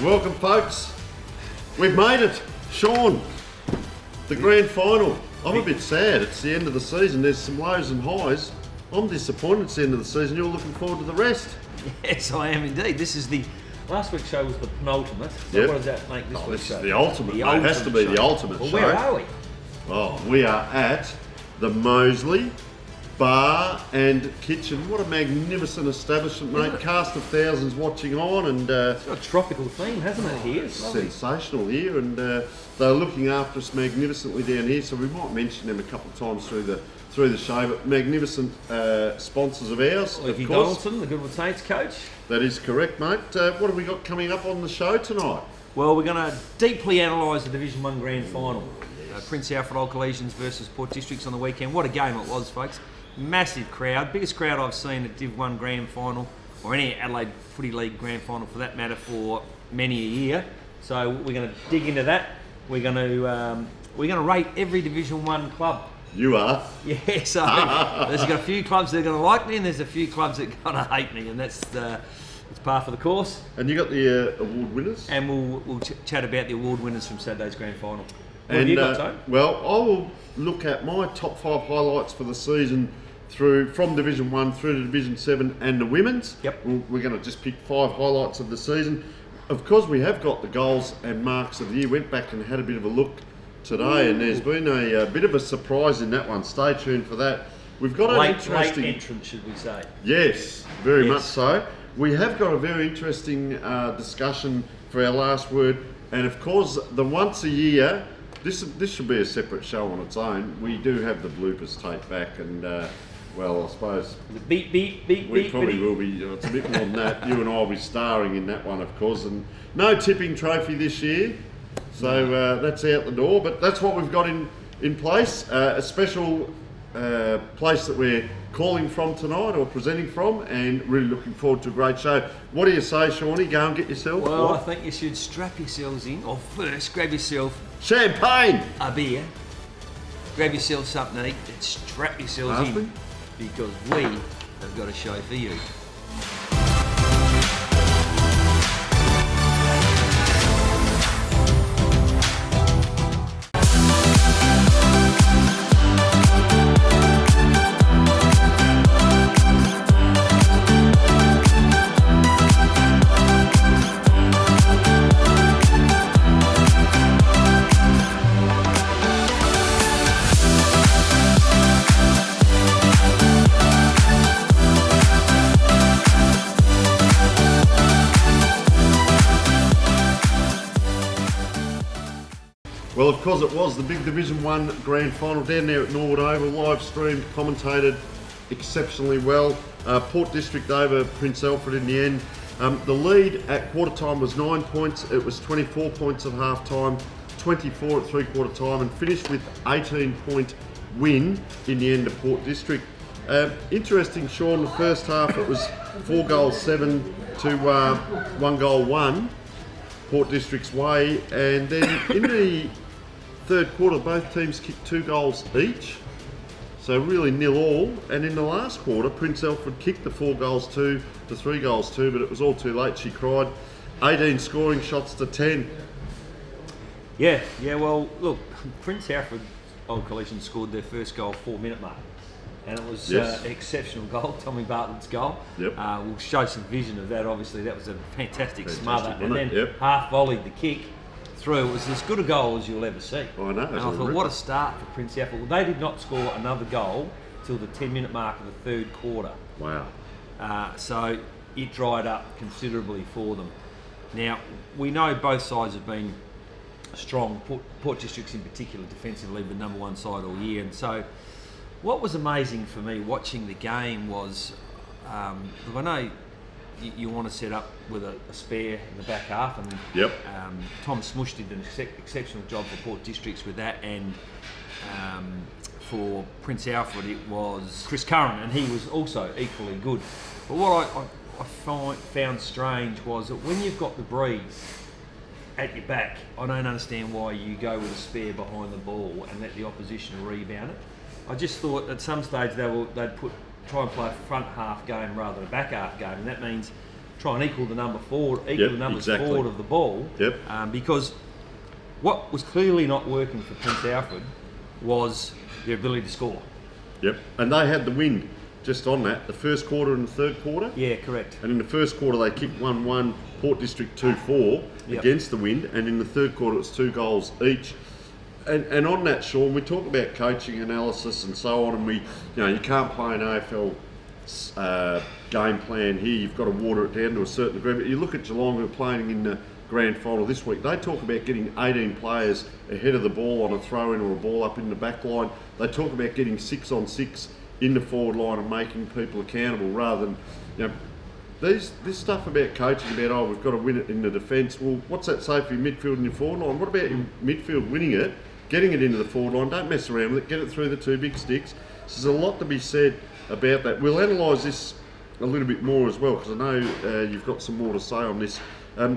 Welcome, folks. We've made it. Sean, the grand final. I'm a bit sad. It's the end of the season. There's some lows and highs. I'm disappointed it's the end of the season. You're looking forward to the rest. Yes, I am indeed. This is the... Last week's show was the penultimate. So Yep. what does that make this week's show? This is the ultimate. The It has to be show. the ultimate Well, show. where are we? Oh, we are at the Mosley Bar and Kitchen. What a magnificent establishment, mate. Cast of thousands watching on, and It's got a tropical theme, hasn't it, here? It's lovely. sensational here, and they're looking after us magnificently down here. So we might mention them a couple of times through the show. But magnificent sponsors of ours, Leafy of course. Donaldson, the Goodwood Saints coach. That is correct, mate. What have we got coming up on the show tonight? Well, we're going to deeply analyse the Division 1 Grand Final. Prince Alfred Old Collegians versus Port Districts on the weekend. What a game it was, folks. Massive crowd. Biggest crowd I've seen at Div 1 Grand Final, or any Adelaide Footy League Grand Final for that matter, for many a year. So we're going to dig into that. We're going to rate every Division 1 club. You are. Yeah, so there's got a few clubs that are going to like me, and there's a few clubs that are going to hate me, and that's it's par for the course. And you got the award winners. And we'll chat about the award winners from Saturday's Grand Final. What And have you got, Tone? well, I will look at my top 5 highlights for the season from Division 1 through to Division 7 and the women's. Yep. We're going to just pick 5 highlights of the season. Of course, we have got the goals and marks of the year. Went back and had a bit of a look today, and there's been a bit of a surprise in that one. Stay tuned for that. We've got an interesting... Late entrance, should we say. Yes, very Yes. much so. We have got a very interesting discussion for our last word, and of course, the once a year, this should be a separate show on its own. We do have the bloopers tape back, and well, I suppose Beep, beep, beep, we beep. probably beep. will be. It's a bit more than that. You and I will be starring in that one, of course, and no tipping trophy this year, so that's out the door. But that's what we've got in place. A special place that we're calling from tonight, or presenting from, and really looking forward to a great show. What do you say, Shawnee? Go and get yourself Well, what? I think you should strap yourselves in, or first grab yourself Champagne. a beer, grab yourself something to eat, and strap yourselves Husband? in, because we have got a show for you. Well, of course it was the big Division 1 Grand Final down there at Norwood Oval, live streamed, commentated exceptionally well. Port District over Prince Alfred in the end. The lead at quarter time was 9 points. It was 24 points at half time, 24 at 3/4 time, and finished with 18-point win in the end of Port District. Interesting, Sean, the first half it was 4 goals 7 to 1 goal 1 Port District's way, and then in the third quarter both teams kicked 2 goals each, so really 0-all. And in the last quarter Prince Alfred kicked the 4 goals 2 to 3 goals 2, but it was all too late. She cried. 18 scoring shots to 10. Yeah, well, look, Prince Alfred Old Collection scored their first goal 4-minute mark, and it was Yes. an exceptional goal, Tommy Bartlett's goal. Yep. We'll show some vision of that, obviously. That was a fantastic smother, and wasn't then it? Yep. half volleyed the kick through. It was as good a goal as you'll ever see. I know, And I it's a thought, ripper. what a start for Prince Alfred. Well, they did not score another goal till the 10-minute mark of the third quarter. Wow. So it dried up considerably for them. Now, we know both sides have been strong, Port Districts in particular, defensively, the number 1 side all year. And so what was amazing for me watching the game was, look, I know you want to set up with a spare in the back half, and Yep. Tom Smush did an exceptional job for Port Districts with that, and for Prince Alfred it was Chris Curran, and he was also equally good. But what I found strange was that when you've got the breeze at your back, I don't understand why you go with a spare behind the ball and let the opposition rebound it. I just thought at some stage they'd try and play a front half game rather than a back half game, and that means try and equal the numbers forward of the ball. Because what was clearly not working for Prince Alfred was their ability to score. And they had the wind just on that, the first quarter and the third quarter. Yeah, correct. And in the first quarter they kicked 1-1, Port District 2-4 against the wind, and in the third quarter it was 2 goals each. And on that, Sean, we talk about coaching analysis and so on, and you can't play an AFL game plan here. You've got to water it down to a certain degree. But you look at Geelong, who are playing in the grand final this week. They talk about getting 18 players ahead of the ball on a throw-in or a ball up in the back line. They talk about getting 6-on-6 in the forward line and making people accountable, rather than this stuff about coaching about we've got to win it in the defence. Well, what's that say for your midfield and your forward line? What about your midfield winning it? Getting it into the forward line, don't mess around with it, get it through the 2 big sticks. So there's a lot to be said about that. We'll analyse this a little bit more as well, because I know you've got some more to say on this.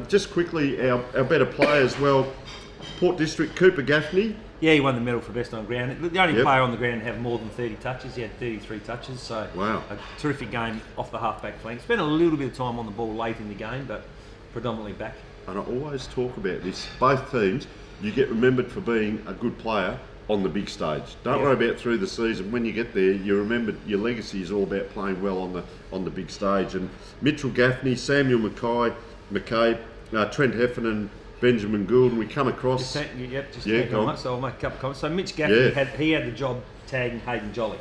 Just quickly, our better play as well, Port District, Cooper Gaffney. Yeah, he won the medal for best on ground. The only player on the ground to have more than 30 touches. He had 33 touches, so a terrific game off the half-back flank. Spent a little bit of time on the ball late in the game, but predominantly back. And I always talk about this, both teams, you get remembered for being a good player on the big stage. Don't worry about through the season. When you get there, you remember your legacy is all about playing well on the big stage. And Mitchell Gaffney, Samuel McCabe, Trent Heffernan, Benjamin Gould, and we come across. So I'll make a couple of comments. So Mitch Gaffney had the job tagging Hayden Jolly.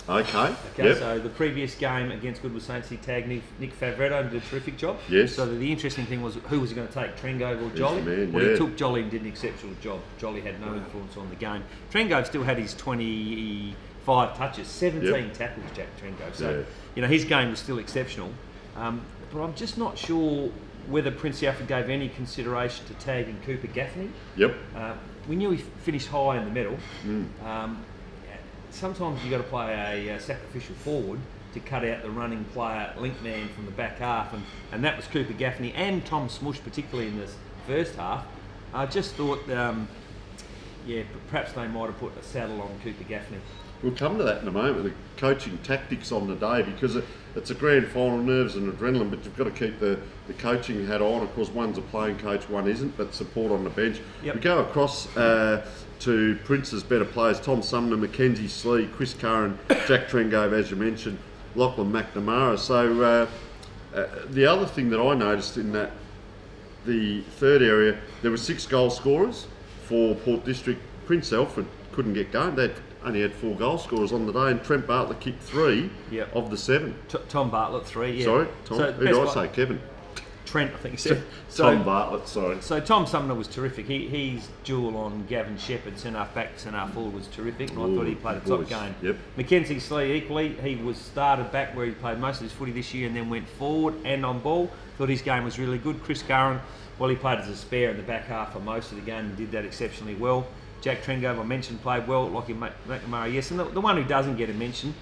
Okay. So the previous game against Goodwood Saints, he tagged Nick Favretto and did a terrific job. So the interesting thing was, who was he going to take, Trengove or Jolly? He took Jolly and did an exceptional job. Jolly had no influence on the game. Trengove still had his 25 touches, 17 tackles, Jack Trengove. So his game was still exceptional. But I'm just not sure whether Prince Alfred gave any consideration to tagging Cooper Gaffney. We knew he finished high in the medal. Sometimes you've got to play a sacrificial forward to cut out the running player, link man from the back half, and that was Cooper Gaffney and Tom Smush, particularly in this first half. I just thought, perhaps they might have put a saddle on Cooper Gaffney. We'll come to that in a moment, the coaching tactics on the day, because it's a grand final, nerves and adrenaline, but you've got to keep the coaching hat on. Of course, one's a playing coach, one isn't, but support on the bench. We go across to Prince's better players, Tom Sumner, Mackenzie Slee, Chris Curran, Jack Trengove, as you mentioned, Lachlan McNamara. So the other thing that I noticed in that, the third area, there were 6 goal scorers for Port District. Prince Alfred couldn't get going. They only had 4 goal scorers on the day, and Trent Bartlett kicked 3 of the 7. Tom Bartlett 3, Sorry, Tom. So who did I say? Kevin. Trent, I think he said. Tom Bartlett, sorry. So Tom Sumner was terrific. He's duel on Gavin Shepherd, centre back, centre forward, was terrific, and I thought he played a top game. Mackenzie Slee equally. He was started back where he played most of his footy this year, and then went forward and on ball. Thought his game was really good. Chris Curran, he played as a spare in the back half for most of the game and did that exceptionally well. Jack Trengove, I mentioned, played well. Lachlan McNamara, yes. And the one who doesn't get a mention,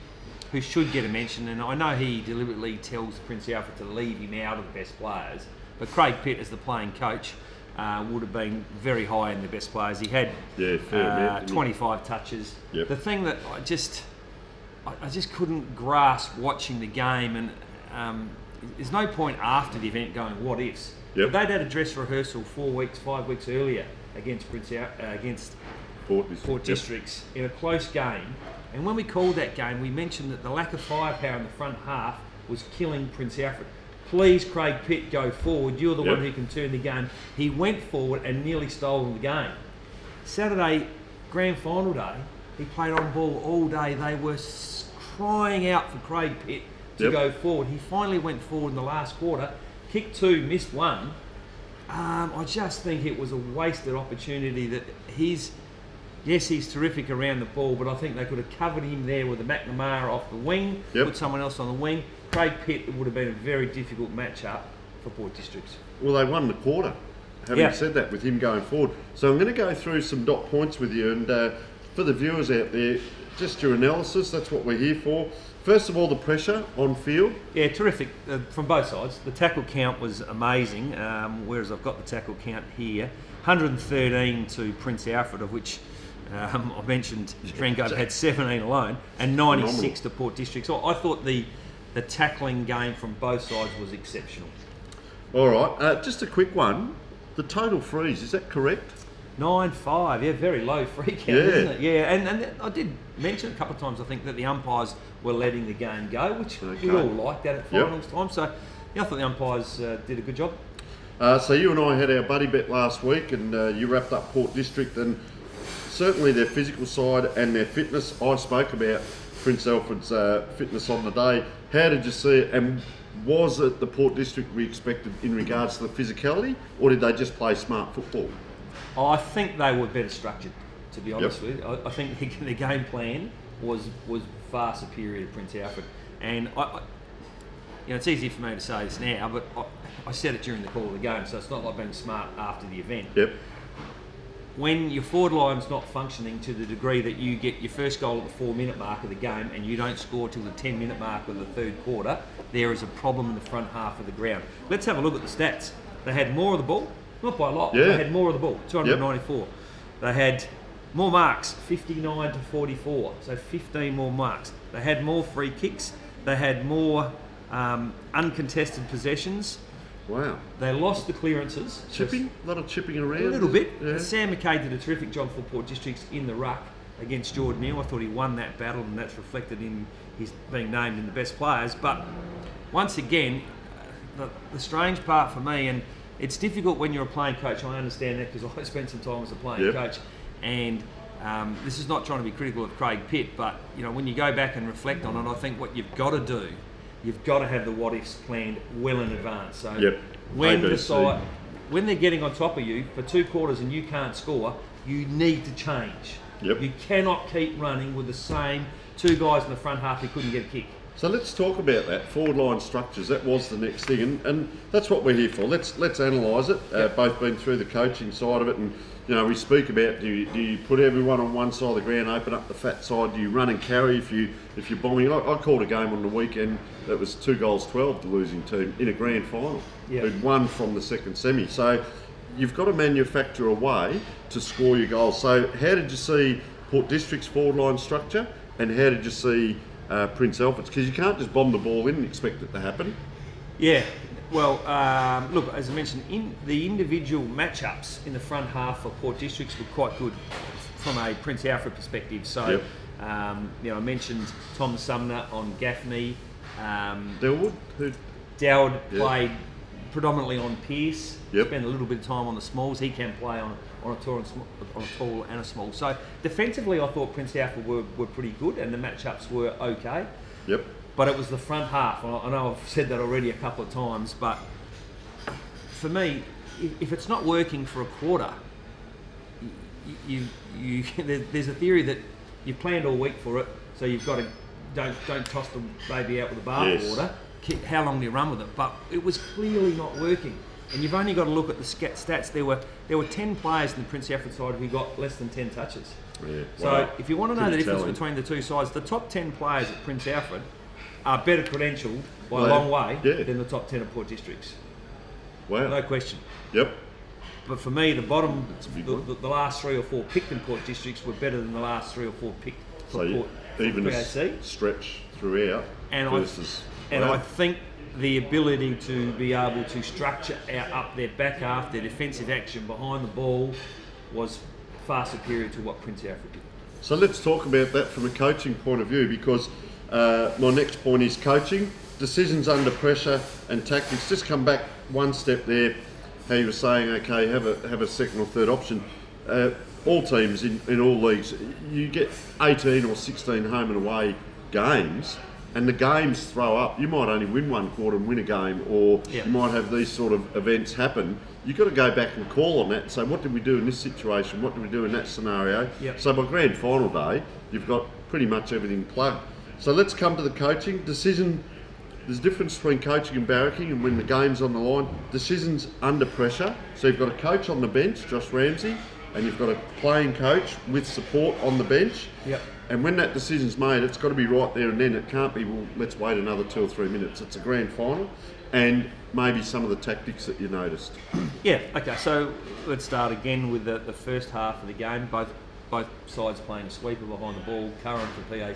who should get a mention, and I know he deliberately tells Prince Alfred to leave him out of the best players, but Craig Pitt, as the playing coach, would have been very high in the best players. He had 25 touches. The thing that I just couldn't grasp watching the game, and there's no point after the event going, what ifs? They'd had a dress rehearsal 5 weeks earlier against Port Districts in a close game, and when we called that game, we mentioned that the lack of firepower in the front half was killing Prince Alfred. Please, Craig Pitt, go forward. You're the one who can turn the game. He went forward and nearly stole the game. Saturday, grand final day, he played on ball all day. They were crying out for Craig Pitt to go forward. He finally went forward in the last quarter, kicked 2, missed 1. I just think it was a wasted opportunity that he's terrific around the ball, but I think they could have covered him there with a McNamara off the wing, put someone else on the wing. Craig Pitt, it would have been a very difficult match-up for Port Districts. Well, they won the quarter, having said that, with him going forward. So I'm going to go through some dot points with you, and for the viewers out there, just your analysis, that's what we're here for. First of all, the pressure on field. Yeah, terrific from both sides. The tackle count was amazing, whereas I've got the tackle count here. 113 to Prince Alfred, of which I mentioned Trengove had 17 alone, and 96 to Port District. So I thought the tackling game from both sides was exceptional. All right, just a quick one. The total freeze, is that correct? 9-5, yeah, very low free count, isn't it? Yeah, and I did mention a couple of times, I think, that the umpires were letting the game go, which we all liked that at finals time. So, yeah, I thought the umpires did a good job. So you and I had our buddy bet last week, and you wrapped up Port District, and certainly their physical side and their fitness. I spoke about Prince Alfred's fitness on the day. How did you see it, and was it the Port District we expected in regards to the physicality, or did they just play smart football? I think they were better structured, to be honest with you. I think the game plan was far superior to Prince Alfred. And it's easy for me to say this now, but I said it during the call of the game, so it's not like being smart after the event. Yep. When your forward line's not functioning to the degree that you get your first goal at the 4-minute mark of the game and you don't score till the 10-minute mark of the third quarter, there is a problem in the front half of the ground. Let's have a look at the stats. They had more of the ball. Not by a lot. Yeah. They had more of the ball, 294. Yep. They had more marks, 59 to 44, so 15 more marks. They had more free kicks. They had more uncontested possessions. Wow. They lost the clearances. Chipping? A lot of chipping around? A little bit. Yeah. Sam McKay did a terrific job for Port Districts in the ruck against Jordan Neill. I thought he won that battle, and that's reflected in his being named in the best players. But once again, the strange part for me, and it's difficult when you're a playing coach, I understand that because I spent some time as a playing coach, and this is not trying to be critical of Craig Pitt, but when you go back and reflect on it, I think what you've got to do, you've got to have the what-ifs planned well in advance. So when they're getting on top of you for 2 quarters and you can't score, you need to change. Yep. You cannot keep running with the same 2 guys in the front half who couldn't get a kick. So let's talk about that, forward line structures. That was the next thing, and that's what we're here for. Let's analyse it. Both been through the coaching side of it, and we speak about do you put everyone on one side of the ground, open up the fat side? Do you run and carry if you're bombing? I called a game on the weekend that was 2-12 the losing team in a grand final, who'd won from the second semi. So you've got to manufacture a way to score your goals. So how did you see Port District's forward line structure, and how did you see Prince Alfred's? Because you can't just bomb the ball in and expect it to happen. Yeah, well, look, as I mentioned, in the individual matchups in the front half for Port Districts were quite good from a Prince Alfred perspective. So, I mentioned Tom Sumner on Gaffney. Dowd played predominantly on Pearce. Spent a little bit of time on the smalls. He can play on a tall and a small. So defensively, I thought Prince Alfred were pretty good, and the matchups were okay. But it was the front half. I know I've said that already a couple of times, but for me, if it's not working for a quarter, there's a theory that you've planned all week for it, so you've got to don't toss the baby out with the bathwater. How long do you run with it? But it was clearly not working, and you've only got to look at the stats. There were 10 players in the Prince Alfred side who got less than 10 touches. So if you want to know the difference between the two sides, the top 10 players at Prince Alfred are better credentialed by a long way than the top 10 of Port Districts. Wow. No question. But for me, the bottom, the last 3 or 4 picked in Port Districts were better than the last 3 or 4 picked for Port. Even a stretch throughout. I think the ability to be able to structure up their back half, their defensive action behind the ball, was far superior to what Prince Alfred did. So let's talk about that from a coaching point of view, because my next point is coaching, decisions under pressure and tactics. Just come back one step there, how you were saying, okay, have a second or third option. All teams in all leagues, you get 18 or 16 home and away games, and the games throw up. You might only win one quarter and win a game, or you might have these sort of events happen. You've got to go back and call on that and say, what did we do in this situation? What did we do in that scenario? So by grand final day, you've got pretty much everything plugged. So let's come to the coaching. Decision, there's a difference between coaching and barracking, and when the game's on the line, decisions under pressure. So you've got a coach on the bench, Josh Ramsey, and you've got a playing coach with support on the bench. And when that decision's made, it's got to be right there and then. It can't be, well, let's wait another 2 or 3 minutes. It's a grand final, and maybe some of the tactics that you noticed. Okay, so let's start again with the first half of the game. Both sides playing sweeper behind the ball, Curran for PAC,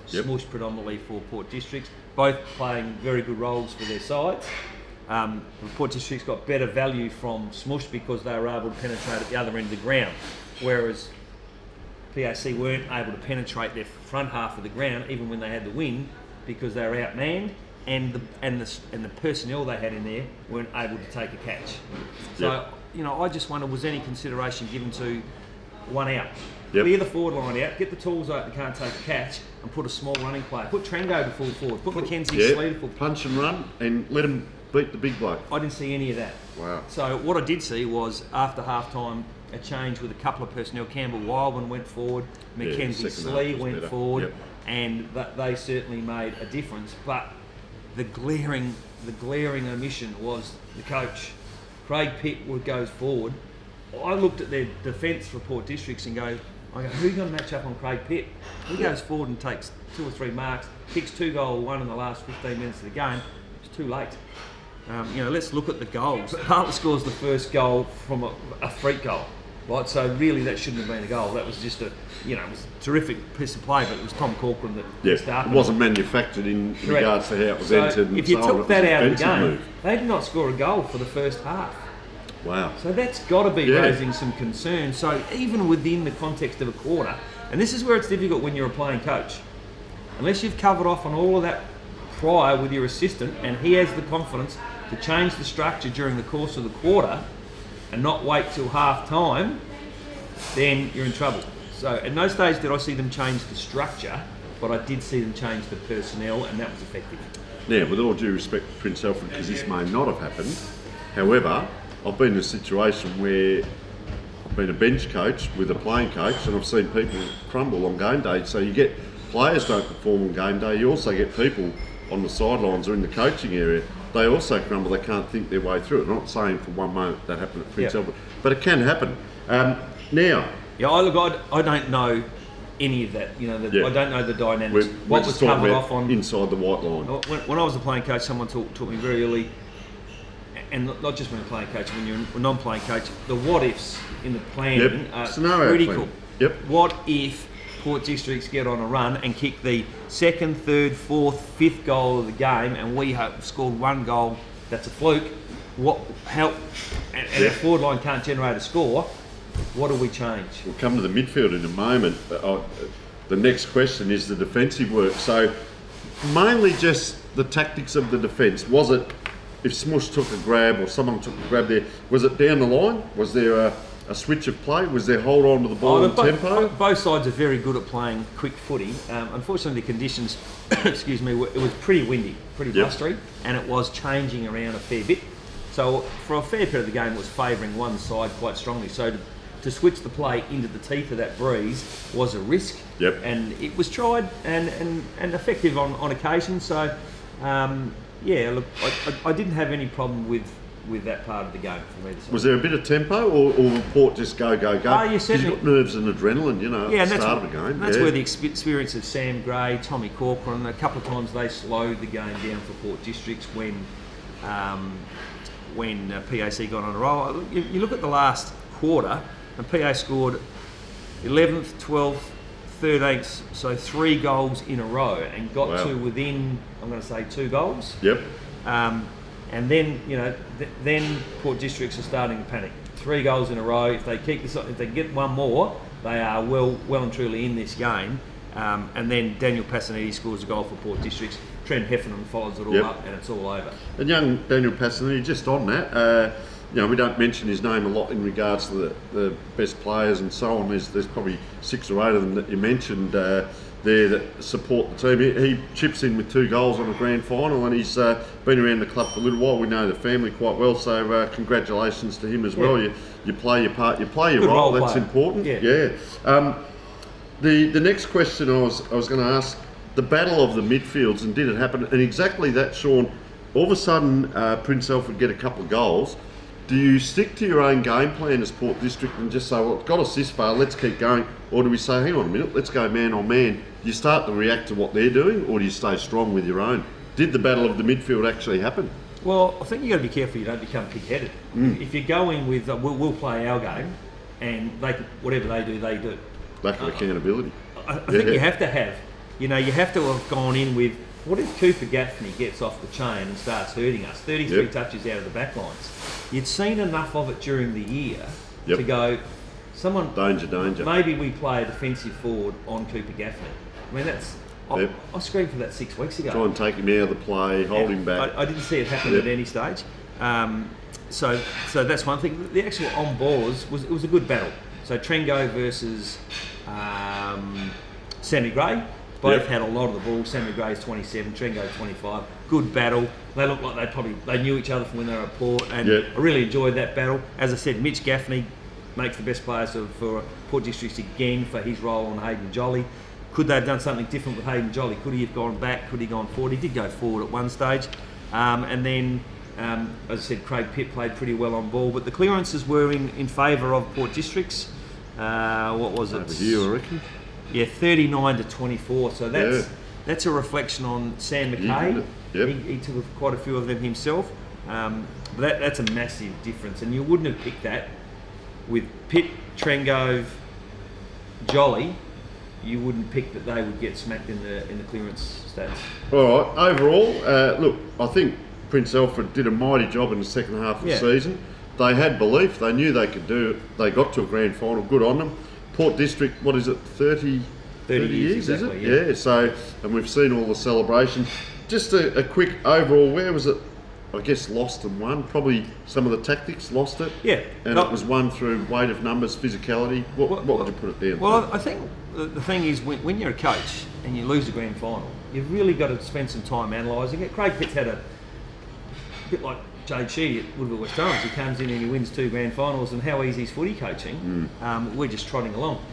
Smush predominantly for Port Districts. Both playing very good roles for their sides. Port District's got better value from Smush because they were able to penetrate at the other end of the ground, whereas PAC weren't able to penetrate their front half of the ground even when they had the wind because they were outmanned, and the personnel they had in there weren't able to take a catch. So I just wonder, was any consideration given to one out? Clear the forward line out, get the tools out that can't take a catch, and put a small running player. Put Trango to full forward, put Mackenzie Sleed to full punch and run, and let him beat the big bloke. I didn't see any of that. Wow. So what I did see was, after half-time, a change with a couple of personnel. Campbell Wildman went forward, Mackenzie Sleed went forward, and they certainly made a difference. But the glaring omission was the coach. Craig Pitt goes forward. I looked at their defence for Port Districts and go, who are you going to match up on Craig Pitt? He goes forward and takes 2 or 3 marks, kicks 2-goal-1 in the last 15 minutes of the game. It's too late. Let's look at the goals. Bartlett scores the first goal from a freak goal. Right, so really that shouldn't have been a goal. That was just it was a terrific piece of play, but it was Tom Corcoran that started. It wasn't manufactured in regards to how it was entered. If you took that out of the game, they did not score a goal for the first half. Wow. So that's got to be raising some concern. So even within the context of a quarter, and this is where it's difficult when you're a playing coach, unless you've covered off on all of that prior with your assistant, and he has the confidence to change the structure during the course of the quarter and not wait till half time, then you're in trouble. So at no stage did I see them change the structure, but I did see them change the personnel, and that was effective. Now, with all due respect to Prince Alfred, because this may not have happened, however, I've been in a situation where I've been a bench coach with a playing coach, and I've seen people crumble on game day. So you get players don't perform on game day, you also get people on the sidelines or in the coaching area, they also crumble, they can't think their way through it. I'm not saying for one moment that happened at Prince Albert, but it can happen. Now... I don't know any of that. I don't know the dynamics. What was covered off on... inside the white line. When I was a playing coach, someone taught me very early, and not just when you're a playing coach, when you're a non-playing coach, the what-ifs in the planning are critical. What if Port Districts get on a run and kick the 2nd, 3rd, 4th, 5th goal of the game, and we have scored 1 goal that's a fluke? And our forward line can't generate a score. What do we change? We'll come to the midfield in a moment. The next question is the defensive work. So mainly just the tactics of the defence. Was it, if Smush took a grab or someone took a grab there, was it down the line? Was there a switch of play? Was there hold on to the ball and tempo? Both sides are very good at playing quick footy. Unfortunately, the conditions, it was pretty windy, pretty blustery, and it was changing around a fair bit. So for a fair bit of the game, it was favouring one side quite strongly. So to switch the play into the teeth of that breeze was a risk, and it was tried and effective on occasion. So I didn't have any problem with that part of the game from either side. Was there a bit of tempo, or Port just go? You you've got nerves and adrenaline, at the start of the game. That's where the experience of Sam Gray, Tommy Corcoran, a couple of times they slowed the game down for Port Districts when PAC got on a roll. You look at the last quarter, and PA scored 11th, 12th, 13th, so 3 goals in a row, and got to within, I'm going to say, 2 goals. And then, then Port Districts are starting to panic. 3 goals in a row. If they keep this, if they get one more, they are well and truly in this game. And then Daniel Passaniti scores a goal for Port Districts. Trent Heffernan follows it all up, and it's all over. And young Daniel Passaniti, just on that, we don't mention his name a lot in regards to the best players and so on. There's probably 6 or 8 of them that you mentioned there that support the team. He chips in with 2 goals on a grand final, and he's been around the club for a little while. We know the family quite well, so congratulations to him as well. You play your part, you play your role. That's important. The next question I was going to ask, the battle of the midfields, and did it happen? And exactly that, Sean. All of a sudden, Prince Alfred get a couple of goals. Do you stick to your own game plan as Port District and just say, well, it's got us this far, let's keep going? Or do we say, hang on a minute, let's go man on man? Do you start to react to what they're doing, or do you stay strong with your own? Did the battle of the midfield actually happen? Well, I think you've got to be careful you don't become pig-headed. If you go in with, we'll play our game, and whatever they do, they do. Lack of accountability. I think you have to have, you have to have gone in with, what if Cooper Gaffney gets off the chain and starts hurting us? 33 touches out of the back lines. You'd seen enough of it during the year to go, danger. Maybe we play a defensive forward on Cooper Gaffney. I mean, I screamed for that 6 weeks ago. Try and take him out of the play, hold him back. I didn't see it happen at any stage. So that's one thing. The actual on ballers was a good battle. So Trengo versus Sammy Gray. Both had a lot of the ball. Sammy Gray's 27, Trengo 25. Good battle. They looked like they knew each other from when they were at Port, and I really enjoyed that battle. As I said, Mitch Gaffney makes the best players for Port Districts again for his role on Hayden Jolly. Could they have done something different with Hayden Jolly? Could he have gone back? Could he have gone forward? He did go forward at one stage. And then, as I said, Craig Pitt played pretty well on ball. But the clearances were in favour of Port Districts. What was it? Over here, I reckon. Yeah, 39 to 24. So that's a reflection on Sam McKay. He took quite a few of them himself. But that's a massive difference. And you wouldn't have picked that with Pitt, Trengove, Jolly. You wouldn't pick that they would get smacked in the clearance stats. All right. Overall, look, I think Prince Alfred did a mighty job in the second half of the season. They had belief. They knew they could do it. They got to a grand final. Good on them. Port District, what is it, 30 years, exactly, is it? Yeah, so, and we've seen all the celebrations. Just a quick overall, where was it, I guess, lost and won? Probably some of the tactics lost it. Yeah. And it was won through weight of numbers, physicality. What would you put it down? Well, I think the thing is, when you're a coach and you lose the grand final, you've really got to spend some time analysing it. Craig Pitt's had a bit like Jade Sheedy at Woodville West Torrens. He comes in and he wins 2 grand finals, and how easy is footy coaching? We're just trotting along.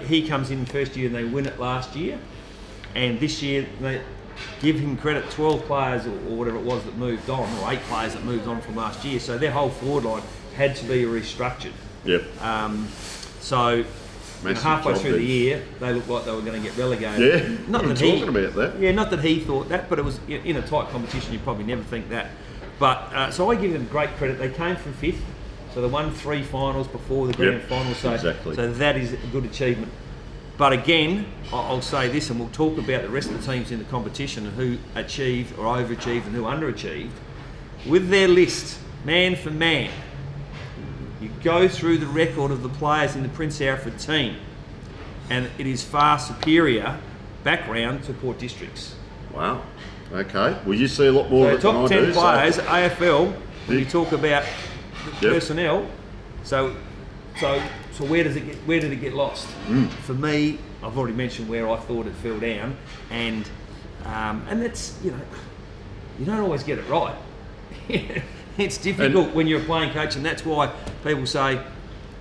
He comes in the first year and they win it last year, and this year they give him credit, 12 players or whatever it was that moved on, or 8 players that moved on from last year, so their whole forward line had to be restructured. So halfway through the year, they looked like they were going to get relegated. Yeah, not talking about that. Yeah, not that he thought that, but it was in a tight competition. You probably never think that. But so I give them great credit. They came from 5th, so they won 3 finals before the grand final. So that is a good achievement. But again, I'll say this, and we'll talk about the rest of the teams in the competition and who achieved or overachieved and who underachieved. With their list, man for man, you go through the record of the players in the Prince Alfred team, and it is far superior background to Port Districts. Wow. Okay. Well, you see a lot more so of it than I do. Top 10 players, AFL, when you talk about personnel, so where did it get lost? For me, I've already mentioned where I thought it fell down, and that's, you don't always get it right. It's difficult when you're a playing coach, and that's why people say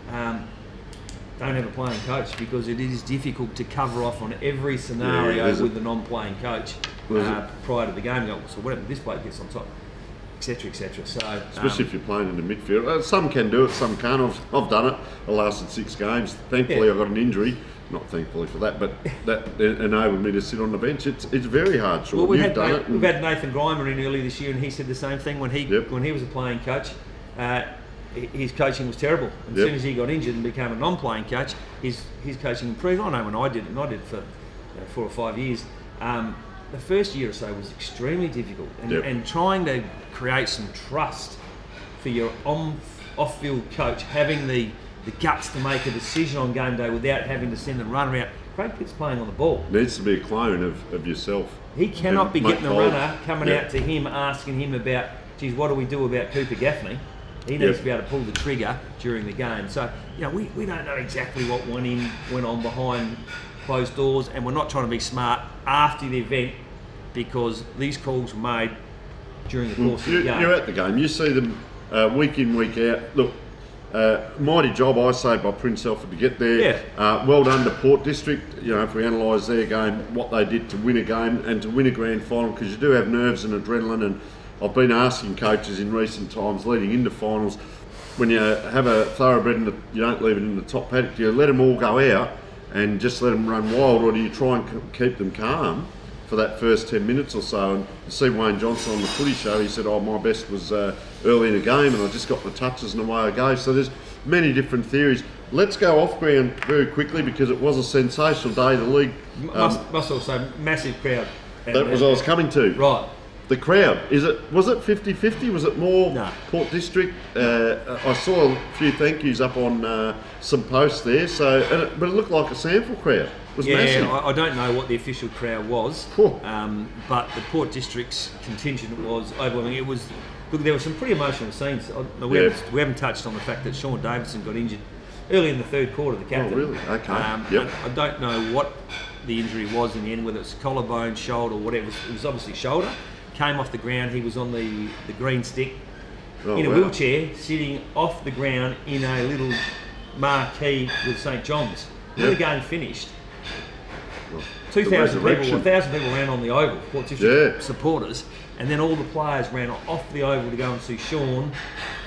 don't have a playing coach, because it is difficult to cover off on every scenario with the non-playing coach prior to the game. Go, so whatever, this bloke gets on top, etc., etc. So especially if you're playing in the midfield, some can do it, some can't. I've done it. I lasted 6 games. Thankfully, I got an injury. Not thankfully for that, but that enabled me to sit on the bench. It's very hard. Sure, we've had Nathan Grimer in earlier this year, and he said the same thing when he was a playing coach. His coaching was terrible. As soon as he got injured and became a non-playing coach, his coaching improved. I know when I did it, and I did it for 4 or 5 years. The first year or so was extremely difficult, and trying to create some trust for your off-field coach, having the guts to make a decision on game day without having to send the runner out. Craig Pitt's playing on the ball. Needs to be a clone of yourself. He cannot be getting the runner coming out to him, asking him about, geez, what do we do about Cooper Gaffney? He needs to be able to pull the trigger during the game. So, we don't know exactly what went on behind closed doors, and we're not trying to be smart after the event, because these calls were made during the course of the game. You're at the game. You see them week in, week out. Look, mighty job, I say, by Prince Alfred to get there. Well done to Port District. If we analyse their game, what they did to win a game and to win a grand final, because you do have nerves and adrenaline. And I've been asking coaches in recent times, leading into finals, when you have a thoroughbred and you don't leave it in the top paddock, do you let them all go out and just let them run wild, or do you try and keep them calm for that first 10 minutes or so? And to see Wayne Johnson on the footy show, he said, my best was early in the game, and I just got the touches and away I go. So there's many different theories. Let's go off ground very quickly, because it was a sensational day. The league must also massive crowd. That was what I was coming to. Right. The crowd, was it 50-50? Was it more No. Port District? I saw a few thank yous up on some posts there, but it looked like a sample crowd. It was massive. I don't know what the official crowd was, Cool. but the Port District's contingent was overwhelming. Look, there were some pretty emotional scenes. We haven't touched on the fact that Sean Davidson got injured early in the third quarter, the captain. Oh, really? Okay. I don't know what the injury was in the end, whether it's collarbone, shoulder, or whatever. It was obviously shoulder. Came off the ground. He was on the green stick in a wheelchair, sitting off the ground in a little marquee with St John's. When the game finished, 2,000 people, 1,000 people ran on the oval, Port District supporters, and then all the players ran off the oval to go and see Sean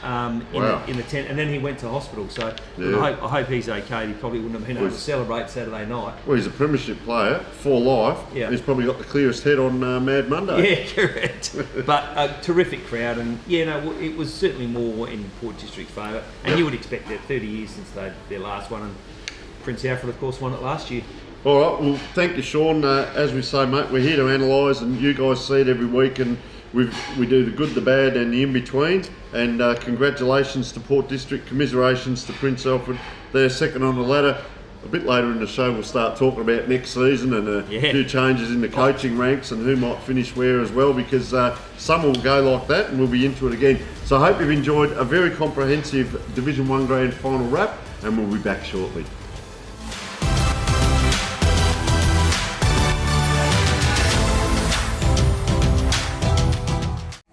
in the tent, and then he went to hospital. So I hope he's okay. He probably wouldn't have been able to celebrate Saturday night. Well, he's a premiership player for life. Yeah. He's probably got the clearest head on Mad Monday. Yeah, correct. But a terrific crowd, and it was certainly more in Port District's favour. And you would expect that 30 years since their last one, and Prince Alfred, of course, won it last year. All right, well, thank you, Sean. As we say, mate, we're here to analyse, and you guys see it every week, and we do the good, the bad, and the in-between. And congratulations to Port District, commiserations to Prince Alfred. They're second on the ladder. A bit later in the show, we'll start talking about next season and a few changes in the coaching ranks and who might finish where as well, because some will go like that, and we'll be into it again. So I hope you've enjoyed a very comprehensive Division 1 Grand Final wrap, and we'll be back shortly.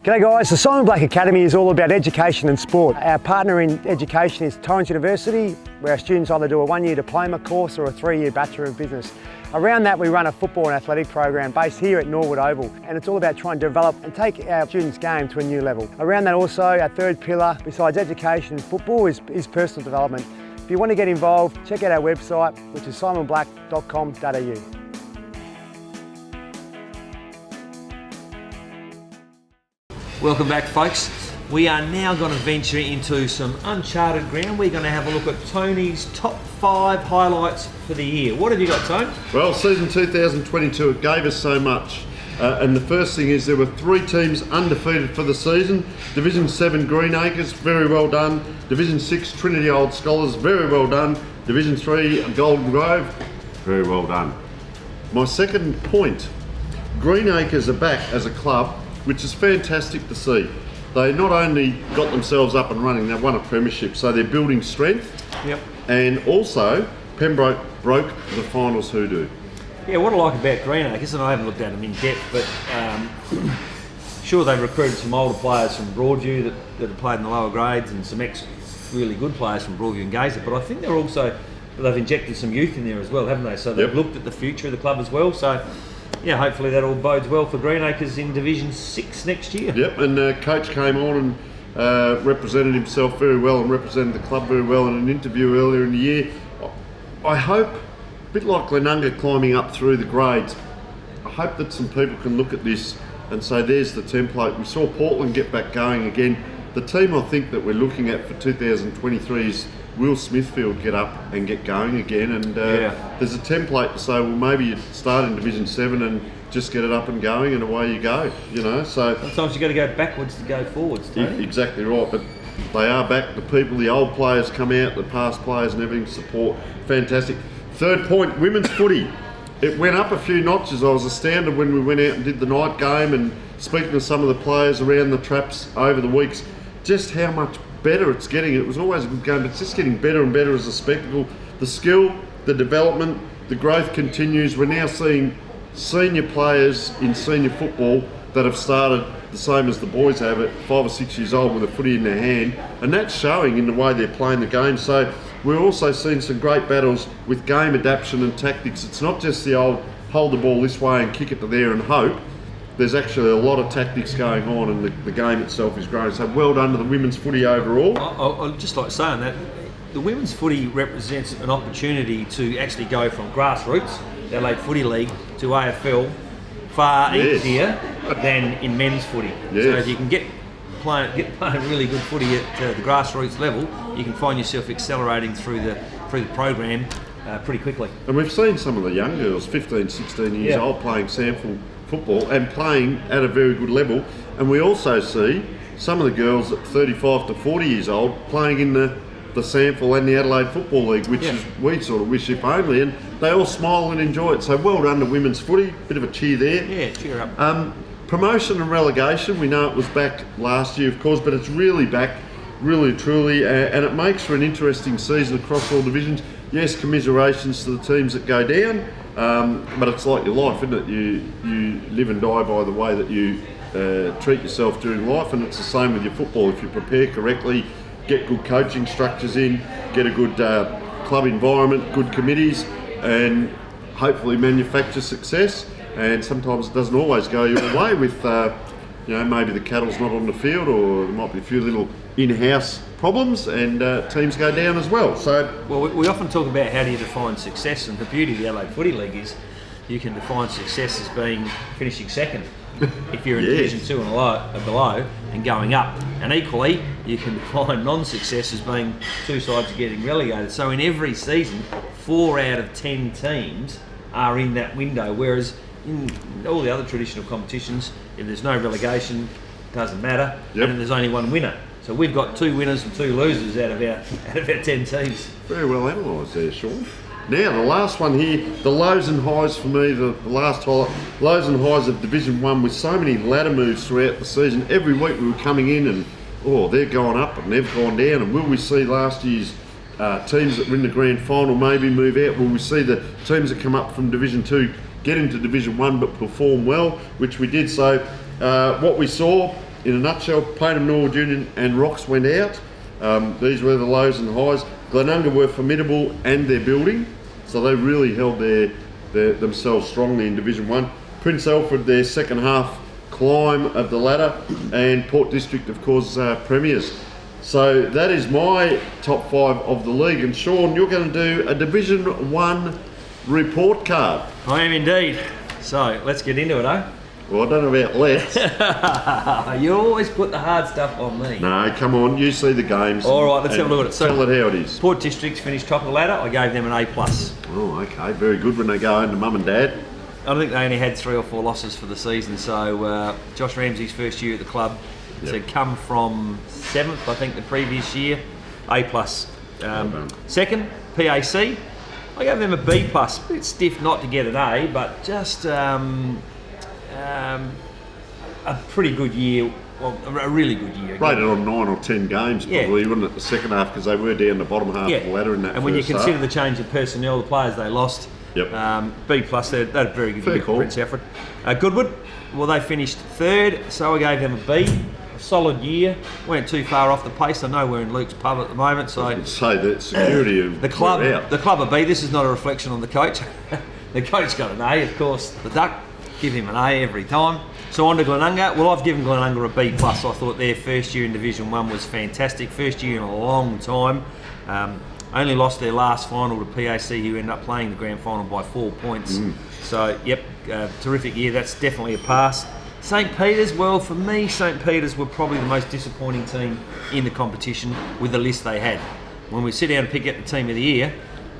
G'day guys, the Simon Black Academy is all about education and sport. Our partner in education is Torrens University, where our students either do a 1-year diploma course or a 3-year Bachelor of Business. Around that we run a football and athletic program based here at Norwood Oval, and it's all about trying to develop and take our students' game to a new level. Around that also, our third pillar, besides education and football, is personal development. If you want to get involved, check out our website, which is simonblack.com.au. Welcome back, folks. We are now going to venture into some uncharted ground. We're going to have a look at Tony's top 5 highlights for the year. What have you got, Tony? Well, season 2022, it gave us so much. And the first thing is there were 3 teams undefeated for the season. Division 7 Greenacres, very well done. Division 6 Trinity Old Scholars, very well done. Division 3 Golden Grove, very well done. My second point, Greenacres are back as a club, which is fantastic to see. They not only got themselves up and running, they've won a premiership, so they're building strength. Yep. And also, Pembroke broke the finals hoodoo. Yeah, what I like about Greenacres, and I haven't looked at them in depth, but sure they've recruited some older players from Broadview that have played in the lower grades, and some really good players from Broadview and Gazer, but I think they've injected some youth in there as well, haven't they? So they've looked at the future of the club as well. So yeah, hopefully that all bodes well for Greenacres in Division 6 next year. Yep, and Coach came on and represented himself very well and represented the club very well in an interview earlier in the year. I hope, a bit like Glenunga climbing up through the grades, I hope that some people can look at this and say there's the template. We saw Portland get back going again. The team I think that we're looking at for 2023 is Will Smithfield get up and get going again, and there's a template to say, well, maybe you start in Division 7 and just get it up and going, and away you go, so sometimes you've got to go backwards to go forwards, don't you? Exactly right, but they are back. The people, the old players come out, the past players and everything, support, fantastic. Third point, women's footy. It went up a few notches. I was astounded when we went out and did the night game, and speaking to some of the players around the traps over the weeks, just how much better it's getting. It was always a good game, but it's just getting better and better as a spectacle. The skill, the development, the growth continues. We're now seeing senior players in senior football that have started the same as the boys have at 5 or 6 years old with a footy in their hand, and that's showing in the way they're playing the game. So we're also seeing some great battles with game adaptation and tactics. It's not just the old hold the ball this way and kick it to there and hope. There's actually a lot of tactics going on, and the game itself is growing. So well done to the women's footy overall. I'd just like saying that the women's footy represents an opportunity to actually go from grassroots, the Adelaide Footy League, to AFL far easier than in men's footy. Yes. So if you can get playing really good footy at the grassroots level, you can find yourself accelerating through the program pretty quickly. And we've seen some of the young girls, 15, 16 years old, playing sample football and playing at a very good level. And we also see some of the girls at 35 to 40 years old playing in the Sample and the Adelaide Football League, which is, we sort of wish if only, and they all smile and enjoy it. So well done to women's footy, bit of a cheer there. Yeah, cheer up. Promotion and relegation, we know it was back last year, of course, but it's really back, really truly, and it makes for an interesting season across all divisions. Yes, commiserations to the teams that go down, but it's like your life, isn't it? You live and die by the way that you treat yourself during life, and it's the same with your football. If you prepare correctly, get good coaching structures in, get a good club environment, good committees, and hopefully manufacture success. And sometimes it doesn't always go your way with, maybe the cattle's not on the field, or there might be a few little in-house problems, and teams go down as well. Well, we often talk about how do you define success, and the beauty of the Adelaide Footy League is you can define success as being finishing second if you're in Division 2 and below and going up. And equally, you can define non-success as being two sides are getting relegated. So in every season, 4 out of 10 teams are in that window, whereas in all the other traditional competitions, if there's no relegation, it doesn't matter, and there's only one winner. So we've got 2 winners and 2 losers out of our 10 teams. Very well analysed there, Sean. Now, the last one here, the lows and highs for me, the last highlight, lows and highs of Division 1 with so many ladder moves throughout the season. Every week we were coming in and, they're going up and they've gone down. And will we see last year's teams that were in the grand final maybe move out? Will we see the teams that come up from Division 2 get into Division 1 but perform well, which we did. So what we saw, in a nutshell, Payneham, Norwood Union and Rocks went out. These were the lows and highs. Glenunga were formidable and they're building, so they really held themselves strongly in Division 1. Prince Alfred, their second half climb of the ladder, and Port District, of course, premiers. So that is my top 5 of the league. And Sean, you're going to do a Division 1 report card. I am indeed. So let's get into it, eh? Well, I don't know about let's. You always put the hard stuff on me. No, come on, you see the games. All right, let's have a look at it. So, tell it how it is. Port District's finished top of the ladder. I gave them an A+. Oh, okay, very good when they go home to mum and dad. I think they only had 3 or 4 losses for the season. So Josh Ramsey's first year at the club, so come from 7th, I think, the previous year. A+. Second, PAC. I gave them a B+. A bit stiff not to get an A, but just a pretty good year. Well, a really good year. Rated on 9 or 10 games, probably, wouldn't it, the second half, because they were down the bottom half of the ladder in that. And when you consider the change of personnel, the players they lost, B+, they had a very good year for Prince Alfred. Goodwood, well, they finished 3rd, so I gave them a B. A solid year, weren't too far off the pace. I know we're in Luke's pub at the moment, so I would say that security of the club are B. This is not a reflection on the coach. The coach got an A, of course. The Duck, give him an A every time. So on to Glenunga. Well, I've given Glenunga a B+. I thought their first year in Division 1 was fantastic. First year in a long time. Only lost their last final to PAC, who ended up playing the grand final by 4 points. So, terrific year. That's definitely a pass. St Peter's, well, for me, St Peter's were probably the most disappointing team in the competition with the list they had. When we sit down and pick out the team of the year,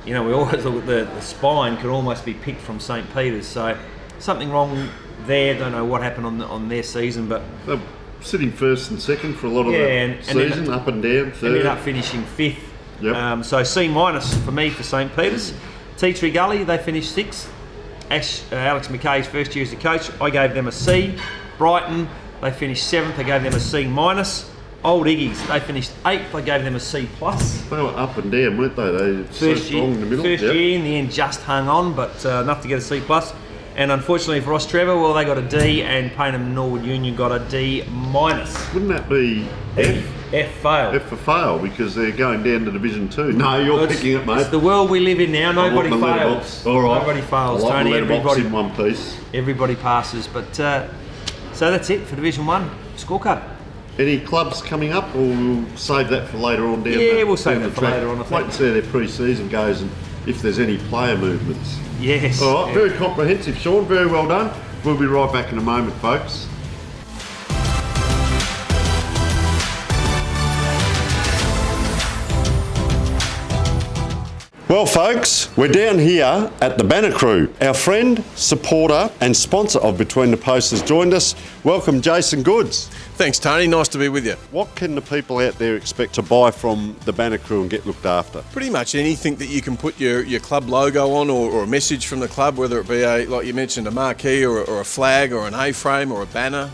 we always look at the spine could almost be picked from St Peter's. So something wrong there. Don't know what happened on their season, but they're sitting 1st and 2nd for a lot of the season, up and down. 3rd. Ended up finishing 5th. So C- for me for St Peter's. Tea Tree Gully, they finished 6th. Alex McKay's first year as a coach, I gave them a C. Brighton, they finished 7th, I gave them a C-. Old Iggy's, they finished 8th, I gave them a C+. They were up and down, weren't they? They were so strong in the middle. First year, in the end, just hung on, but enough to get a C+. And unfortunately for Ross Trevor, well, they got a D, and Payneham Norwood Union got a D-. Wouldn't that be F? F fail. F for fail, because they're going down to Division 2. No, you're picking it, mate. It's the world we live in now. Nobody fails. All right. Nobody fails, I like Tony. Everybody in one piece. Everybody passes. But so that's it for Division 1 scorecard. Any clubs coming up, or we'll save that for later on down we'll save that for later on, I think. Wait and see how their pre-season goes and if there's any player movements. Yes. All right, very comprehensive, Sean. Very well done. We'll be right back in a moment, folks. Well, folks, we're down here at the Banner Crew. Our friend, supporter and sponsor of Between the Posts has joined us. Welcome, Jason Goods. Thanks, Tony. Nice to be with you. What can the people out there expect to buy from the Banner Crew and get looked after? Pretty much anything that you can put your club logo on or a message from the club, whether it be, like you mentioned, a marquee or a flag or an A-frame or a banner,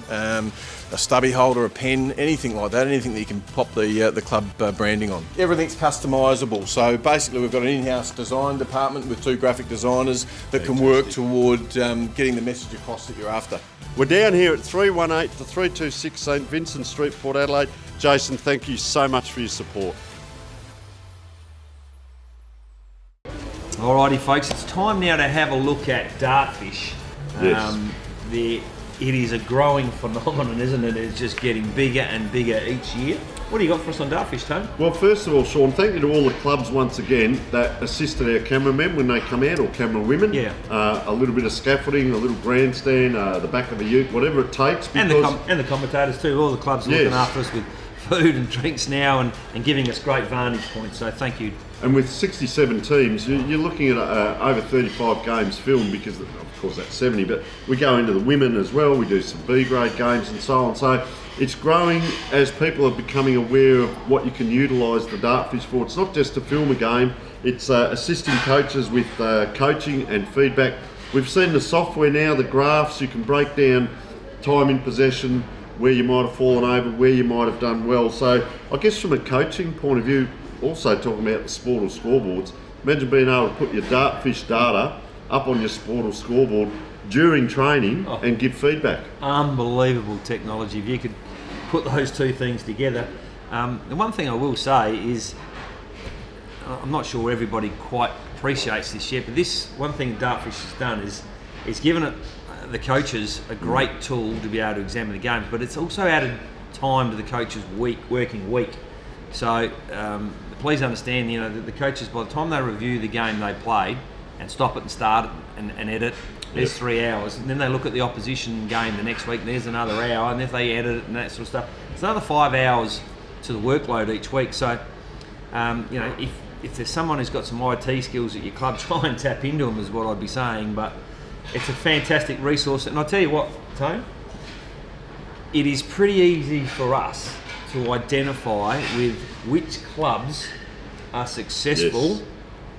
a stubby holder, a pen, anything like that, anything that you can pop the club branding on. Everything's customisable. So basically we've got an in-house design department with 2 graphic designers that can work toward getting the message across that you're after. We're down here at 318 to 326 St Vincent Street, Port Adelaide. Jason, thank you so much for your support. Alrighty, folks, it's time now to have a look at Dartfish. Yes. It is a growing phenomenon, isn't it? It's just getting bigger and bigger each year. What do you got for us on Dartfish, Tony? Well, first of all, Sean, thank you to all the clubs once again that assisted our cameramen when they come out, or camera women. Yeah. A little bit of scaffolding, a little grandstand, the back of the ute, whatever it takes. And the commentators too. All the clubs are looking after us with food and drinks now and giving us great vantage points. So thank you. And with 67 teams, you're looking at over 35 games filmed, because of course that's 70, but we go into the women as well. We do some B-grade games and so on. So it's growing as people are becoming aware of what you can utilise the Dartfish for. It's not just to film a game, it's assisting coaches with coaching and feedback. We've seen the software now, the graphs, you can break down time in possession, where you might have fallen over, where you might have done well. So I guess from a coaching point of view, also talking about the Sportal scoreboards, imagine being able to put your Dartfish data up on your Sportal scoreboard during training and give feedback. Unbelievable technology. If you could put those two things together. The one thing I will say is, I'm not sure everybody quite appreciates this yet, but this one thing Dartfish has done is it's given it the coaches a great tool to be able to examine the games, but it's also added time to the coaches' working week. So please understand, that the coaches, by the time they review the game they played and stop it and start it and edit, there's 3 hours, and then they look at the opposition game the next week and there's another hour, and if they edit it and that sort of stuff, it's another 5 hours to the workload each week. So if there's someone who's got some IT skills at your club, try and tap into them is what I'd be saying. But it's a fantastic resource, and I'll tell you what, Tone, it is pretty easy for us to identify with which clubs are successful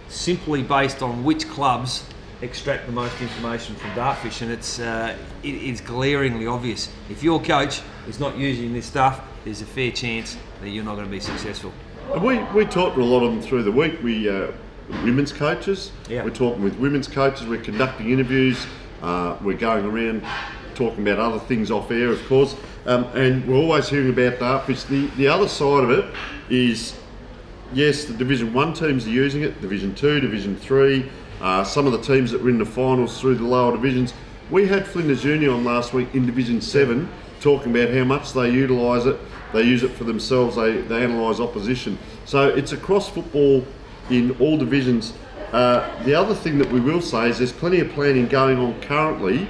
simply based on which clubs extract the most information from Dartfish, and it's glaringly obvious. If your coach is not using this stuff, there's a fair chance that you're not going to be successful. We talk to a lot of them through the week. Women's coaches, we're talking with women's coaches, we're conducting interviews, we're going around talking about other things off air, of course, and we're always hearing about Dartfish. The other side of it is, yes, the Division 1 teams are using it, Division 2, Division 3, some of the teams that were in the finals through the lower divisions. We had Flinders Uni on last week in Division 7 talking about how much they utilise it. They use it for themselves, they analyse opposition. So it's across football in all divisions. The other thing that we will say is there's plenty of planning going on currently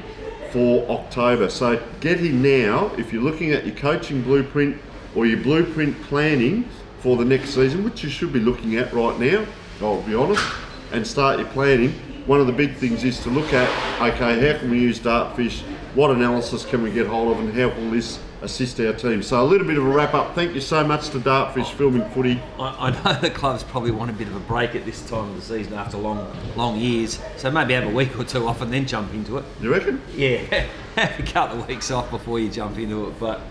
for October. So get in now if you're looking at your coaching blueprint or your blueprint planning for the next season, which you should be looking at right now, I'll be honest, and start your planning. One of the big things is to look at, okay, how can we use Dartfish? What analysis can we get hold of, and how will this assist our team? So a little bit of a wrap up. Thank you so much to Dartfish filming footy. I know the clubs probably want a bit of a break at this time of the season after long years, so maybe have a week or two off and then jump into it. You reckon? Yeah, have a couple of weeks off before you jump into it, but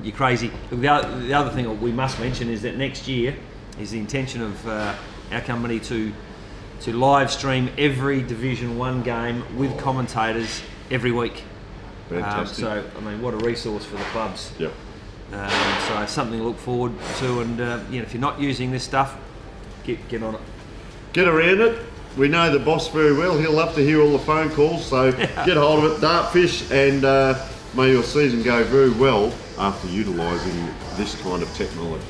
you're crazy. Look, the other thing we must mention is that next year is the intention of our company to live stream every Division 1 game with commentators every week. Fantastic. So, what a resource for the clubs. Yep. So something to look forward to, and if you're not using this stuff, get on it. Get around it. We know the boss very well. He'll love to hear all the phone calls, so get hold of it, Dartfish, and may your season go very well after utilising this kind of technology.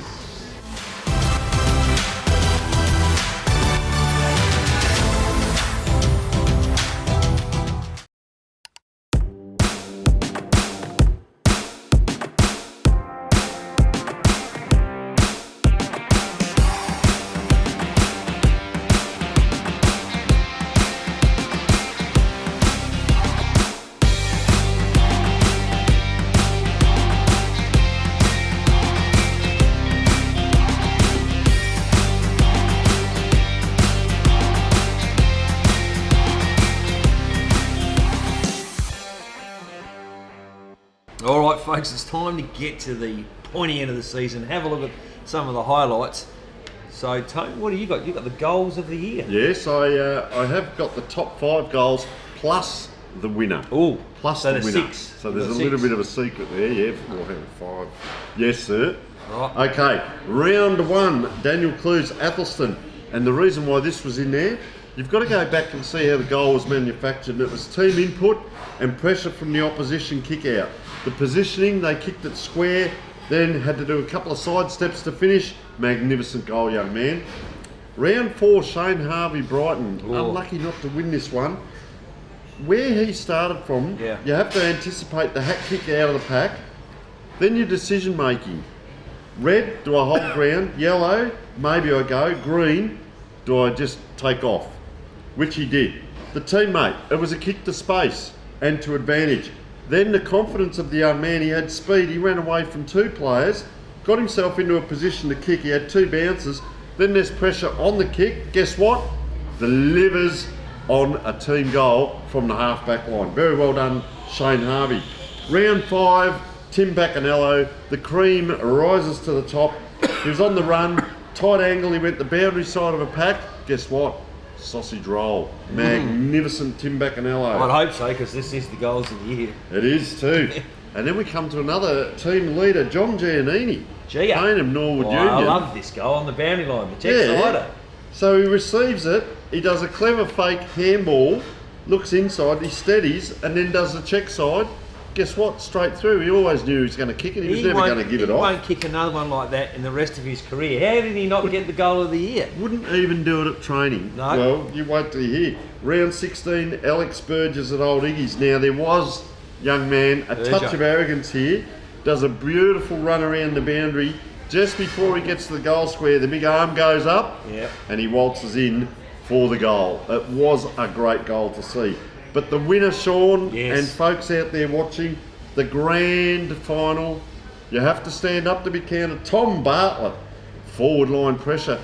folks, it's time to get to the pointy end of the season. Have a look at some of the highlights. So, Tony, what have you got? You've got the goals of the year. Yes, I have got the top 5 goals plus the winner. Oh, plus so the there's winner. 6. So there's a little bit of a secret there. Yeah, 4, 5. Yes, sir. Right. Okay, round 1, Daniel Clues, Athelston. And the reason why this was in there, you've got to go back and see how the goal was manufactured. And it was team input and pressure from the opposition kick out. The positioning, they kicked it square, then had to do a couple of side steps to finish. Magnificent goal, young man. Round 4, Shane Harvey, Brighton. Oh. Unlucky not to win this one. Where he started from, you have to anticipate the hat kick out of the pack, then your decision making. Red, do I hold ground? Yellow, maybe I go. Green, do I just take off? Which he did. The teammate, it was a kick to space and to advantage. Then the confidence of the young man, he had speed, he ran away from 2 players, got himself into a position to kick, he had 2 bounces, then there's pressure on the kick, guess what? Delivers on a team goal from the half-back line. Very well done, Shane Harvey. Round 5, Tim Baccanello, the cream rises to the top. He was on the run, tight angle, he went the boundary side of a pack. Guess what? Sausage roll. Magnificent Tim Baccanello. I'd hope so, because this is the goals of the year. It is too. And then we come to another team leader, John Giannini. Gia. Paynham Norwood Oh, Union. I love this goal on the boundary line, the check sider. So he receives it, he does a clever fake handball, looks inside, he steadies, and then does the check side. Guess what? Straight through. He always knew he was going to kick it. He was never going to give it off. He won't kick another one like that in the rest of his career. How did he not get the goal of the year? Wouldn't even do it at training. No. Well, you wait till you hear. Round 16, Alex Burgess at Old Iggy's. Now, there was, young man, a touch of arrogance here. Does a beautiful run around the boundary. Just before he gets to the goal square, the big arm goes up and he waltzes in for the goal. It was a great goal to see. But the winner, Sean, and folks out there watching, the grand final, you have to stand up to be counted. Tom Bartlett, forward line pressure.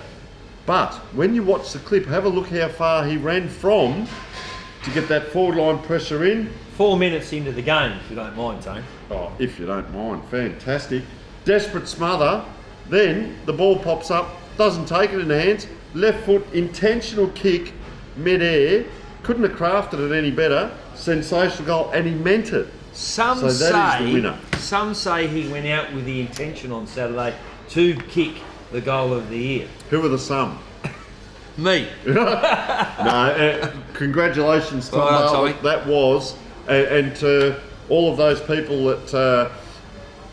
But when you watch the clip, have a look how far he ran from to get that forward line pressure in. 4 minutes into the game, if you don't mind, Tone. Oh, if you don't mind, fantastic. Desperate smother, then the ball pops up, doesn't take it in the hands, left foot, intentional kick, mid-air, couldn't have crafted it any better, sensational goal, and he meant it. Some so that is the winner. Some say he went out with the intention on Saturday to kick the goal of the year. Who are the some? Me. No, congratulations, Tom Bartlett. That was, and to all of those people that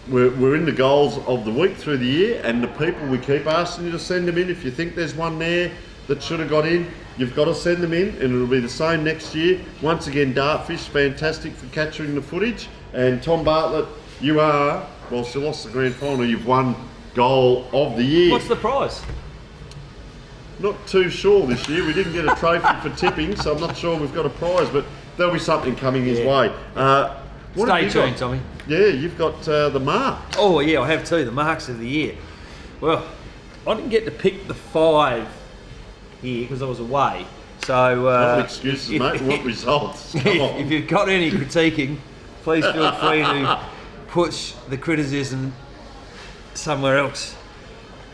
were in the goals of the week through the year, and the people we keep asking you to send them in. If you think there's one there that should have got in, you've got to send them in, and it'll be the same next year. Once again, Dartfish, fantastic for capturing the footage. And Tom Bartlett, you are, whilst you lost the grand final, you've won goal of the year. What's the prize? Not too sure this year. We didn't get a trophy for tipping, so I'm not sure we've got a prize, but there'll be something coming his way. What Stay tuned, Tommy. Yeah, you've got the mark. Oh, yeah, I have too, the marks of the year. Well, I didn't get to pick the 5 here because I was away. So, no excuses, mate. We want results. Come on. If you've got any critiquing, please feel free to push the criticism somewhere else.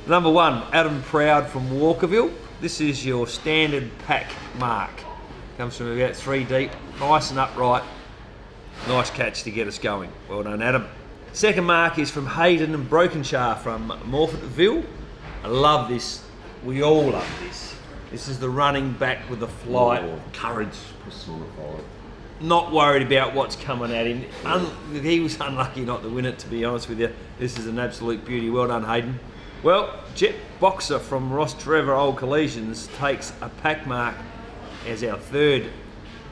Number 1, Adam Proud from Walkerville. This is your standard pack mark. Comes from about 3 deep, nice and upright. Nice catch to get us going. Well done, Adam. Second mark is from Hayden and Brokenshire from Morfettville. I love this. We all love this. This is the running back with the flight. Oh, courage personified. Not worried about what's coming at him. He was unlucky not to win it, to be honest with you. This is an absolute beauty. Well done, Hayden. Well, Jet Boxer from Ross Trevor Old Collisions takes a pack mark as our 3rd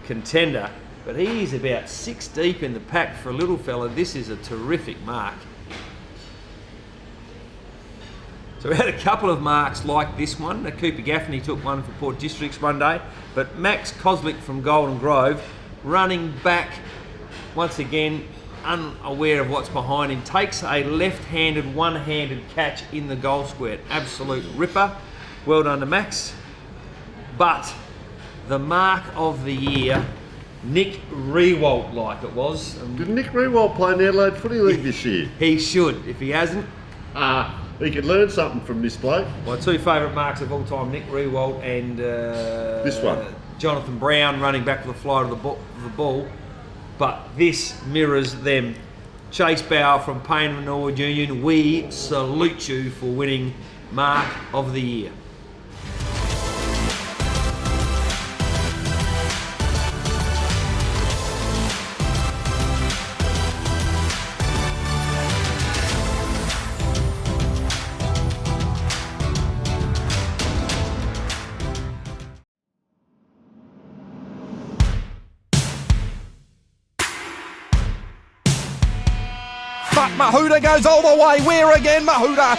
contender. But he is about 6 deep in the pack for a little fella. This is a terrific mark. So we had a couple of marks like this one. Cooper Gaffney took one for Port Districts one day. But Max Koslick from Golden Grove, running back, once again, unaware of what's behind him, takes a left-handed, one-handed catch in the goal square. Absolute ripper. Well done to Max. But the mark of the year Nick Rewalt like it was. Did Nick Rewalt play in the Adelaide Footy League this year? He should. If he hasn't, He could learn something from this bloke. my two favourite marks of all time, Nick Rewalt and This one. Jonathan Brown running back for the flight of the ball. But this mirrors them. Chase Bauer from Payne Renord Union, we salute you for winning Mark of the Year. But Mahuda goes all the way. Where again, Mahuda?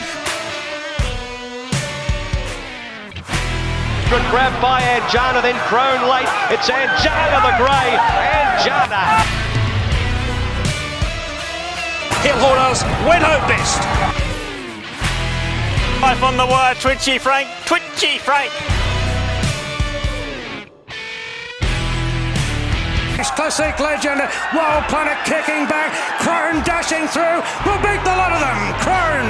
Good grab by Anjana, then Crone late. It's Anjana the Grey. Anjana. Hillholders went home best. Life on the wire, Twitchy Frank. Classic legend, Wild Planet kicking back, Crone dashing through, will beat the lot of them, Crone!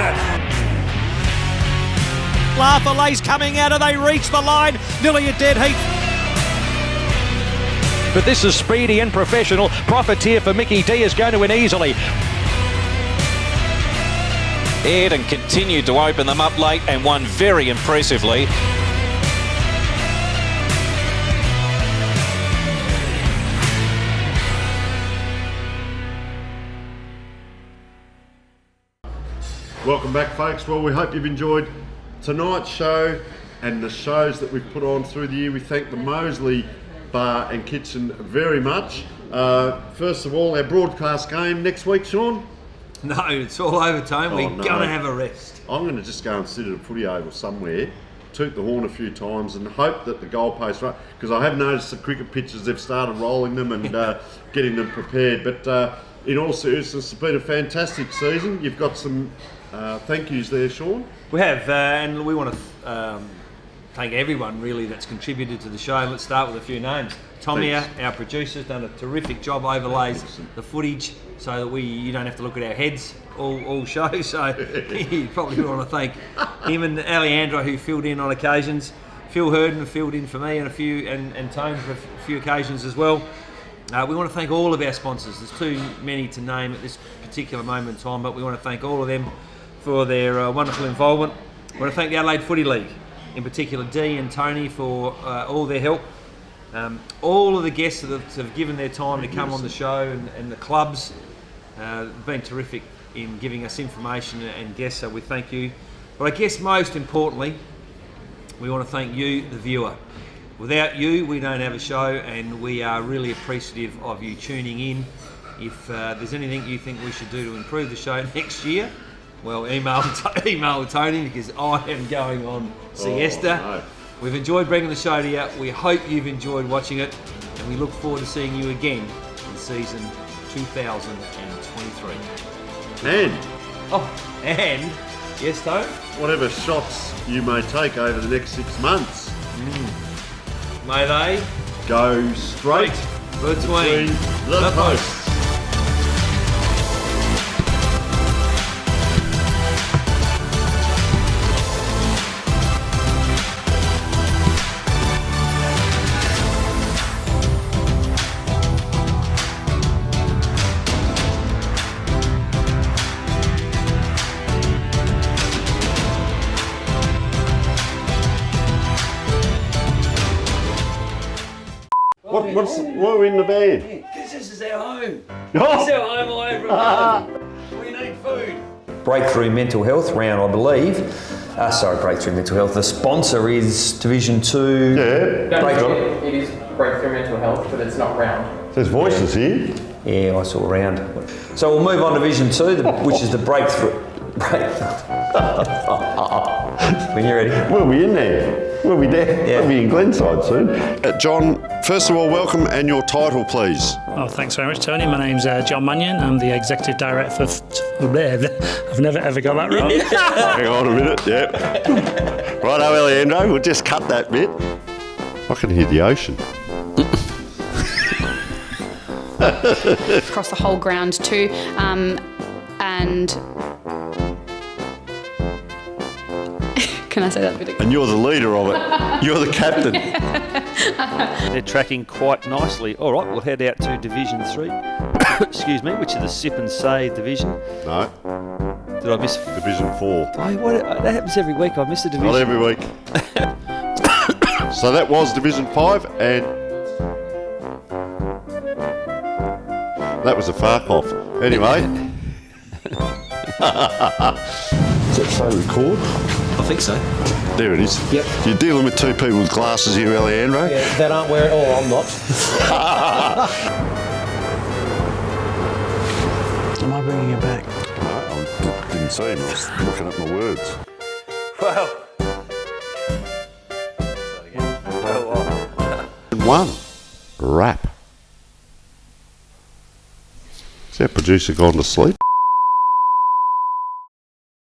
Laugh-a-Lays coming out, and they reach the line, nearly a dead heat. But this is speedy and professional. Profiteer for Mickey D is going to win easily. Eden continued to open them up late and won very impressively. Welcome back, folks. Well, we hope you've enjoyed tonight's show and the shows that we've put on through the year. We thank the Mosley Bar and Kitchen very much. First of all, our broadcast game next week, Sean. No, it's all over, Tone. We're no. going to have a rest. I'm going to just go and sit at a footy oval somewhere, toot the horn a few times and hope that the goalposts right, because I have noticed the cricket pitches, they've started rolling them and getting them prepared. But in all seriousness, it's been a fantastic season. You've got some thank yous there, Sean. We have, and we want to thank everyone really that's contributed to the show. Let's start with a few names. Tommy, our producer, has done a terrific job, overlays the footage so that you don't have to look at our heads all show. So you probably want to thank him and Alejandro, who filled in on occasions. Phil Herden filled in for me and Tone for a few occasions as well. We want to thank all of our sponsors. There's too many to name at this particular moment in time, but we want to thank all of them for their wonderful involvement. We want to thank the Adelaide Footy League, in particular Dee and Tony, for all their help. All of the guests that have given their time to come on the show and the clubs have been terrific in giving us information and guests, so we thank you. But I guess most importantly, we want to thank you, the viewer. Without you, we don't have a show, and we are really appreciative of you tuning in. If there's anything you think we should do to improve the show next year, well, email Tony, because I am going on siesta. No. We've enjoyed bringing the show to you. We hope you've enjoyed watching it, and we look forward to seeing you again in season 2023. And yes, Tone? Whatever shots you may take over the next 6 months, May they go straight between the posts. Why are we in the band? Because this is our home. Oh. This is our home all over America. We need food. Breakthrough Mental Health round, I believe. Breakthrough Mental Health. The sponsor is Division 2. Yeah. It is Breakthrough Mental Health, but it's not round. There's voices here. Yeah, I saw round. So we'll move on to Division 2, which is the Breakthrough. When you're ready. We'll be in there. We'll be there. Yeah. We'll be in Glenside soon. John, first of all, welcome, and your title, please. Oh, thanks very much, Tony. My name's John Mannion. I'm the Executive Director for... I've never ever got that wrong. Hang on a minute, yep. Righto, Alejandro, we'll just cut that bit. I can hear the ocean. across the whole ground too, and can I say that bit again? And you're the leader of it. You're the captain. They're tracking quite nicely. All right, we'll head out to Division 3. Excuse me, which is the Sip and Save division. No. Did I miss? Division 4. Oh, that happens every week. I miss a division. Not every week. So that was Division 5, and that was a fuck off. Anyway. Does that say record? I think so. There it is. Yep. You're dealing with two people with glasses here, Alejandro. Yeah, that aren't wearing. Oh, I'm not. Am I bringing it back? No, I didn't see him. I was looking at my words. Well. One. Rap. Is our producer gone to sleep?